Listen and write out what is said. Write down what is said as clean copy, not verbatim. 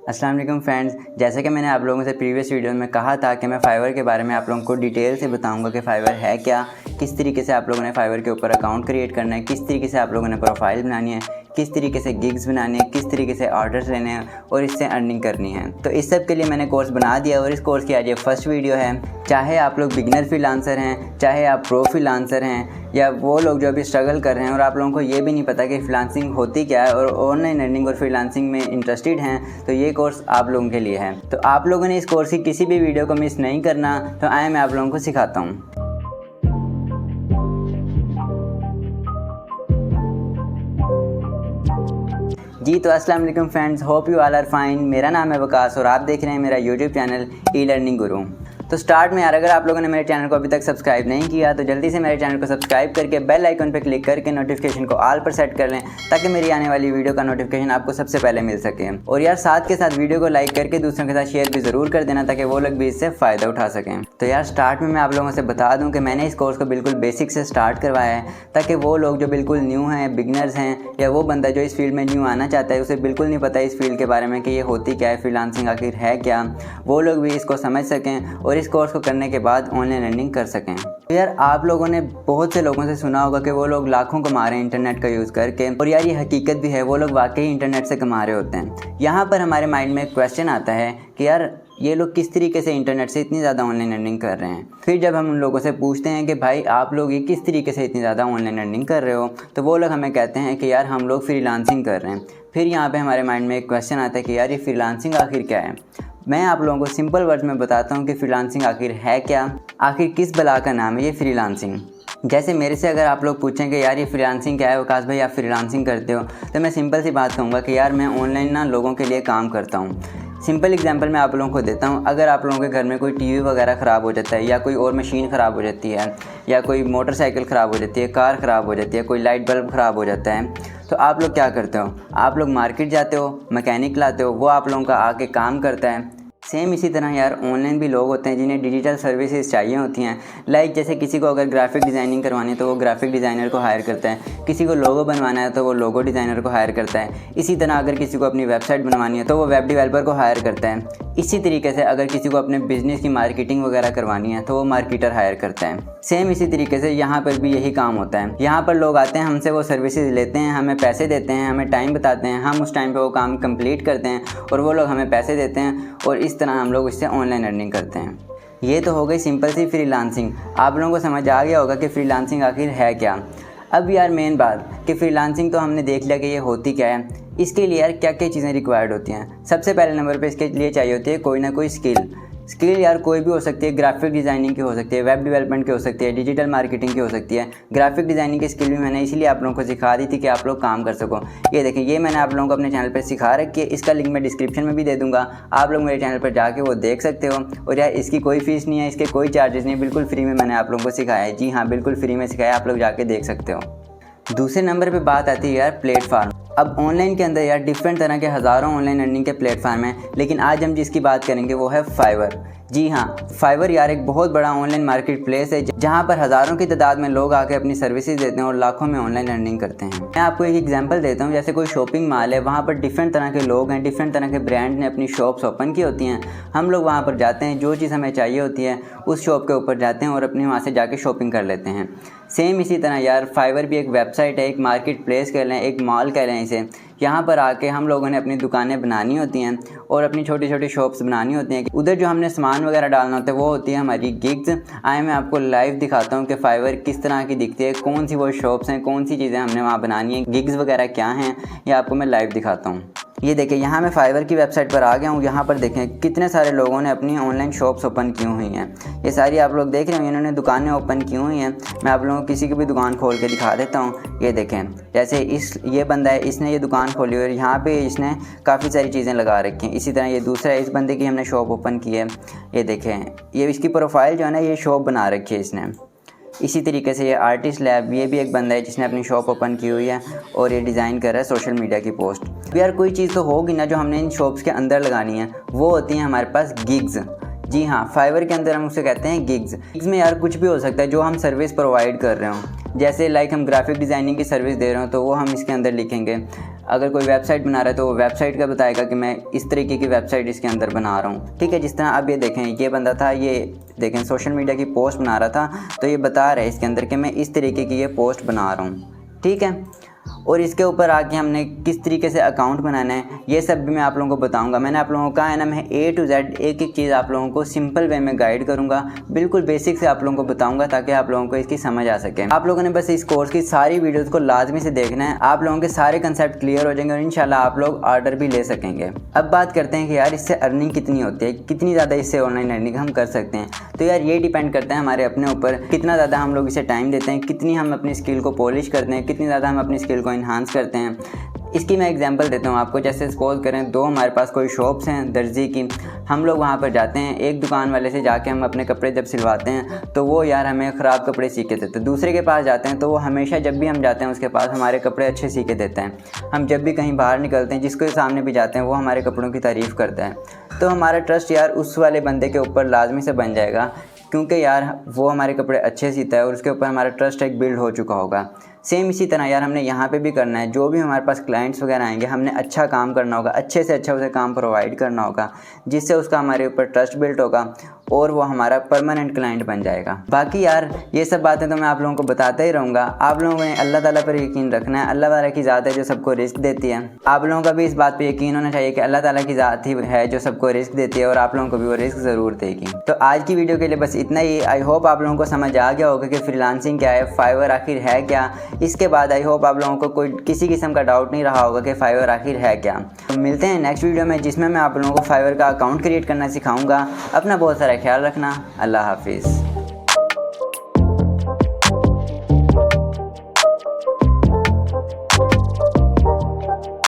अस्सलाम वालेकुम फ्रेंड्स, जैसे कि मैंने आप लोगों से प्रीवियस वीडियो में कहा था कि मैं फ़ाइवर के बारे में आप लोगों को डिटेल से बताऊंगा कि फ़ाइवर है क्या, किस तरीके से आप लोगों ने फ़ाइवर के ऊपर अकाउंट क्रिएट करना है, किस तरीके से आप लोगों ने प्रोफाइल बनानी है, किस तरीके से गिग्स बनानी है, किस तरीके से ऑर्डर्स लेने हैं और इससे अर्निंग करनी है। तो इस सब के लिए मैंने कोर्स बना दिया और इस कोर्स की आज ये फर्स्ट वीडियो है। चाहे आप लोग बिगिनर फ्रीलांसर हैं, चाहे आप प्रो फ्रीलांसर हैं, या वो लोग जो अभी स्ट्रगल कर रहे हैं और आप लोगों को ये भी नहीं पता कि फ्रीलांसिंग होती क्या है और ऑनलाइन अर्निंग और फ्रीलांसिंग में इंटरेस्टेड हैं, तो ये कोर्स आप लोगों के लिए है। तो आप लोगों ने इस कोर्स की किसी भी वीडियो को मिस नहीं करना। तो आए मैं आप लोगों को सिखाता हूँ। जी तो अस्सलाम वालेकुम friends, hope you all are fine. मेरा नाम है वकास और आप देख रहे हैं मेरा यूट्यूब चैनल ई लर्निंग गुरु। तो स्टार्ट में यार, अगर आप लोगों ने मेरे चैनल को अभी तक सब्सक्राइब नहीं किया तो जल्दी से मेरे चैनल को सब्सक्राइब करके बेल आइकन पर क्लिक करके नोटिफिकेशन को ऑल पर सेट कर लें, ताकि मेरी आने वाली वीडियो का नोटिफिकेशन आपको सबसे पहले मिल सके। और यार साथ के साथ वीडियो को लाइक करके दूसरों के साथ शेयर भी ज़रूर कर देना, ताकि वो लोग भी इससे फ़ायदा उठा सकें। तो यार स्टार्ट में मैं आप लोगों से बता दूँ कि मैंने इस कोर्स को बिल्कुल बेसिक से स्टार्ट करवाया है, ताकि वो लोग जो बिल्कुल न्यू हैं, बिगनर्स हैं, या वो बंदा जो इस फील्ड में न्यू आना चाहता है, उसे बिल्कुल नहीं पता इस फील्ड के बारे में कि ये होती क्या है, फ्रीलांसिंग आखिर है क्या, वो लोग भी इसको समझ सकें और इस कोर्स को करने के बाद ऑनलाइन अर्निंग कर सकें। तो यार आप लोगों ने बहुत से लोगों से सुना होगा कि वो लोग लाखों कमा रहे हैं इंटरनेट का यूज़ करके, और यार ये हकीकत भी है, वो लोग वाकई इंटरनेट से कमा रहे होते हैं। यहाँ पर हमारे माइंड में एक क्वेश्चन आता है कि यार ये लोग किस तरीके से इंटरनेट से इतनी ज़्यादा ऑनलाइन अर्निंग कर रहे हैं। फिर जब हम उन लोगों से पूछते हैं कि भाई आप लोग ये किस तरीके से इतनी ज़्यादा ऑनलाइन अर्निंग कर रहे हो, तो वो लोग हमें कहते हैं कि यार हम लोग फ्रीलांसिंग कर रहे हैं। फिर यहाँ पे हमारे माइंड में एक क्वेश्चन आता है कि यार ये फ्रीलांसिंग आखिर क्या है। मैं आप लोगों को सिंपल वर्ड्स में बताता हूँ कि फ्रीलांसिंग आखिर है क्या, आखिर किस बला का नाम है ये फ्रीलांसिंग। जैसे मेरे से अगर आप लोग पूछें कि यार ये फ्रीलांसिंग क्या है वकास भाई, आप फ्रीलांसिंग करते हो, तो मैं सिंपल सी बात कहूँगा कि यार मैं ऑनलाइन लोगों के लिए काम करता हूँ। सिंपल एग्जांपल मैं आप लोगों को देता हूँ। अगर आप लोगों के घर में कोई टीवी वगैरह ख़राब हो जाता है, या कोई और मशीन ख़राब हो जाती है, या कोई मोटरसाइकिल ख़राब हो जाती है, कार ख़राब हो जाती है, कोई लाइट बल्ब ख़राब हो जाता है, तो आप लोग क्या करते हो? आप लोग मार्केट जाते हो, मैकेनिक लाते हो, वो आप लोगों का आके काम करता है। सेम इसी तरह यार ऑनलाइन भी लोग होते हैं जिन्हें डिजिटल सर्विसेज चाहिए होती हैं। लाइक जैसे किसी को अगर ग्राफिक डिज़ाइनिंग करवानी है तो वो ग्राफिक डिज़ाइनर को हायर करता है, किसी को लोगो बनवाना है तो वो लोगो डिज़ाइनर को हायर करता है। इसी तरह अगर किसी को अपनी वेबसाइट बनवानी है तो वो वेब डेवलपर को हायर करता है। इसी तरीके से अगर किसी को अपने बिज़नेस की मार्केटिंग वगैरह करवानी है तो वो मार्केटर हायर करता है। सेम इसी तरीके से यहाँ पर भी यही काम होता है। यहाँ पर लोग आते हैं, हमसे वो सर्विसेज लेते हैं, हमें पैसे देते हैं, हमें टाइम बताते हैं, हम उस टाइम पे वो काम कंप्लीट करते हैं और वो लोग हमें पैसे देते हैं, और इस तरह हम लोग इससे ऑनलाइन अर्निंग करते हैं। ये तो हो गई सिंपल सी फ्रीलांसिंग। आप लोगों को समझ आ गया होगा कि फ्रीलांसिंग आखिर है क्या। अब यार मेन बात कि फ्रीलांसिंग तो हमने देख लिया कि ये होती क्या है। इसके लिए यार क्या क्या चीज़ें रिक्वायर्ड होती हैं। सबसे पहले नंबर पे इसके लिए चाहिए होती है कोई ना कोई स्किल यार कोई भी हो सकती है। ग्राफिक डिज़ाइनिंग की हो सकती है, वेब डेवलपमेंट की हो सकती है, डिजिटल मार्केटिंग की हो सकती है। ग्राफिक डिज़ाइनिंग की स्किल भी मैंने इसीलिए आप लोगों को सिखा दी थी कि आप लोग काम कर सको। ये देखें, ये मैंने आप लोगों को अपने चैनल पर सिखा रखी है। इसका लिंक मैं डिस्क्रिप्शन में भी दे दूँगा, आप लोग मेरे चैनल पर जाके वो देख सकते हो। और यार इसकी कोई फ़ीस नहीं है, इसके कोई चार्जेस नहीं है, बिल्कुल फ्री में मैंने आप लोगों को सिखाया है। जी हाँ, बिल्कुल फ्री में सिखाया, आप लोग जाके देख सकते हो। दूसरे नंबर पे बात आती है यार प्लेटफार्म। अब ऑनलाइन के अंदर यार डिफरेंट तरह के हज़ारों ऑनलाइन अर्निंग के प्लेटफार्म हैं, लेकिन आज हम जिसकी बात करेंगे वो है फाइवर। जी हाँ, फाइवर यार एक बहुत बड़ा ऑनलाइन मार्केट प्लेस है, जहाँ पर हज़ारों की तादाद में लोग आके अपनी सर्विसेज देते हैं और लाखों में ऑनलाइन अर्निंग करते हैं। मैं आपको एक एग्जांपल देता हूँ। जैसे कोई शॉपिंग मॉल है, वहाँ पर डिफरेंट तरह के लोग हैं, डिफरेंट तरह के ब्रांड ने अपनी शॉप्स ओपन की होती हैं। हम लोग वहाँ पर जाते हैं, जो चीज़ हमें चाहिए होती है उस शॉप के ऊपर जाते हैं और अपनी वहाँ से जाके शॉपिंग कर लेते हैं। सेम इसी तरह यार फाइवर भी एक वेबसाइट है, एक मार्केट प्लेस कह लें, एक मॉल कह लें इसे। यहाँ पर आके हम लोगों ने अपनी दुकानें बनानी होती हैं और अपनी छोटी छोटी शॉप्स बनानी होती हैं। उधर जो हमने सामान वगैरह डालना होता है वो होती है हमारी गिग्स। आए मैं आपको लाइव दिखाता हूँ कि फाइवर किस तरह की दिखती है, कौन सी वो शॉप्स हैं, कौन सी चीज़ें हमने वहाँ बनानी है, गिग्स वगैरह क्या हैं, ये आपको मैं लाइव दिखाता हूँ। ये देखें, यहाँ मैं फाइवर की वेबसाइट पर आ गया हूँ। यहाँ पर देखें कितने सारे लोगों ने अपनी ऑनलाइन शॉप्स ओपन की हुई हैं। ये सारी आप लोग देख रहे हैं, इन्होंने दुकानें ओपन की हुई हैं। मैं आप लोगों को किसी की भी दुकान खोल के दिखा देता हूँ। ये देखें, जैसे ये बंदा है, इसने ये दुकान खोली हुई है, यहाँ पे इसने काफ़ी सारी चीज़ें लगा रखी हैं। इसी तरह ये दूसरा है, इस बंदे की हमने शॉप ओपन की है। ये देखें, ये इसकी प्रोफाइल जो है ना, ये शॉप बना रखी है इसने। इसी तरीके से ये आर्टिस्ट लैब, ये भी एक बंदा है जिसने अपनी शॉप ओपन की हुई है और ये डिज़ाइन कर रहा है सोशल मीडिया की पोस्ट। तो यार कोई चीज़ तो होगी ना जो हमने इन शॉप्स के अंदर लगानी है, वो होती हैं हमारे पास गिग्स। जी हाँ, फाइवर के अंदर हम उसे कहते हैं गिग्स। गिग्स में यार कुछ भी हो सकता है जो हम सर्विस प्रोवाइड कर रहे हो, जैसे लाइक हम ग्राफिक डिज़ाइनिंग की सर्विस दे रहे हो तो वो हम इसके अंदर लिखेंगे। अगर कोई वेबसाइट बना रहा है तो वो वेबसाइट का बताएगा कि मैं इस तरीके की वेबसाइट इसके अंदर बना रहा हूँ। ठीक है, जिस तरह आप ये देखें, ये बंदा था, ये देखें सोशल मीडिया की पोस्ट बना रहा था, तो ये बता रहा है इसके अंदर कि मैं इस तरीके की ये पोस्ट बना रहा हूँ। ठीक है, और इसके ऊपर आके हमने किस तरीके से अकाउंट बनाना है ये सब भी मैं आप लोगों को बताऊंगा। मैंने आप लोगों को कहा है ना, मैं A to Z एक एक चीज़ आप लोगों को सिंपल वे में गाइड करूंगा, बिल्कुल बेसिक से आप लोगों को बताऊंगा ताकि आप लोगों को इसकी समझ आ सके। आप लोगों ने बस इस कोर्स की सारी वीडियोज़ को लाजमी से देखना है, आप लोगों के सारे कंसेप्ट क्लियर हो जाएंगे और इंशाल्लाह आप लोग ऑर्डर भी ले सकेंगे। अब बात करते हैं कि यार इससे अर्निंग कितनी होती है, कितनी ज़्यादा इससे ऑनलाइन अर्निंग हम कर सकते हैं। तो यार ये डिपेंड करता है हमारे अपने ऊपर, कितना ज़्यादा हम लोग इसे टाइम देते हैं, कितनी हम अपनी स्किल को पॉलिश करते हैं, कितनी ज़्यादा हम अपनी स्किल को इन्हांस करते हैं। इसकी मैं एग्जांपल देता हूँ आपको। जैसे सपोज करें दो हमारे पास कोई शॉप्स हैं दर्जी की, हम लोग वहाँ पर जाते हैं, एक दुकान वाले से जाके हम अपने कपड़े जब सिलवाते हैं तो वो यार हमें ख़राब कपड़े सी के देते हैं। दूसरे के पास जाते हैं तो वो हमेशा जब भी हम जाते हैं उसके पास हमारे कपड़े अच्छे सी के देते हैं। हम जब भी कहीं बाहर निकलते हैं जिसके सामने भी जाते हैं वो हमारे कपड़ों की तारीफ़ करता है, तो हमारा ट्रस्ट यार उस वाले बंदे के ऊपर लाजमी से बन जाएगा, क्योंकि यार वो हमारे कपड़े अच्छे सीता है और उसके ऊपर हमारा ट्रस्ट एक बिल्ड हो चुका होगा। सेम इसी तरह यार हमने यहाँ पे भी करना है, जो भी हमारे पास क्लाइंट्स वगैरह आएंगे हमने अच्छा काम करना होगा, अच्छे से अच्छा उसे काम प्रोवाइड करना होगा, जिससे उसका हमारे ऊपर ट्रस्ट बिल्ड होगा और वो हमारा परमानेंट क्लाइंट बन जाएगा। बाकी यार ये सब बातें तो मैं आप लोगों को बताता ही रहूँगा। आप लोगों ने अल्लाह ताला पर यकीन रखना है, अल्लाह ताला की ज़ात है जो सबको रिस्क देती है। आप लोगों का भी इस बात पर यकीन होना चाहिए कि अल्लाह ताला की ज़ात ही है जो सबको रिस्क देती है और आप लोगों को भी वो रिस्क ज़रूर देगी। तो आज की वीडियो के लिए बस इतना ही। आई होप आप लोगों को समझ आ गया होगा कि फ्रीलांसिंग क्या है, फाइवर आखिर है क्या। इसके बाद आई होप आप लोगों को कोई किसी किस्म का डाउट नहीं रहा होगा कि फाइवर आखिर है क्या। तो मिलते हैं नेक्स्ट वीडियो में जिसमें मैं आप लोगों को फाइवर का अकाउंट क्रिएट करना सिखाऊंगा। अपना बहुत सारा ख्याल रखना। अल्लाह हाफिज़।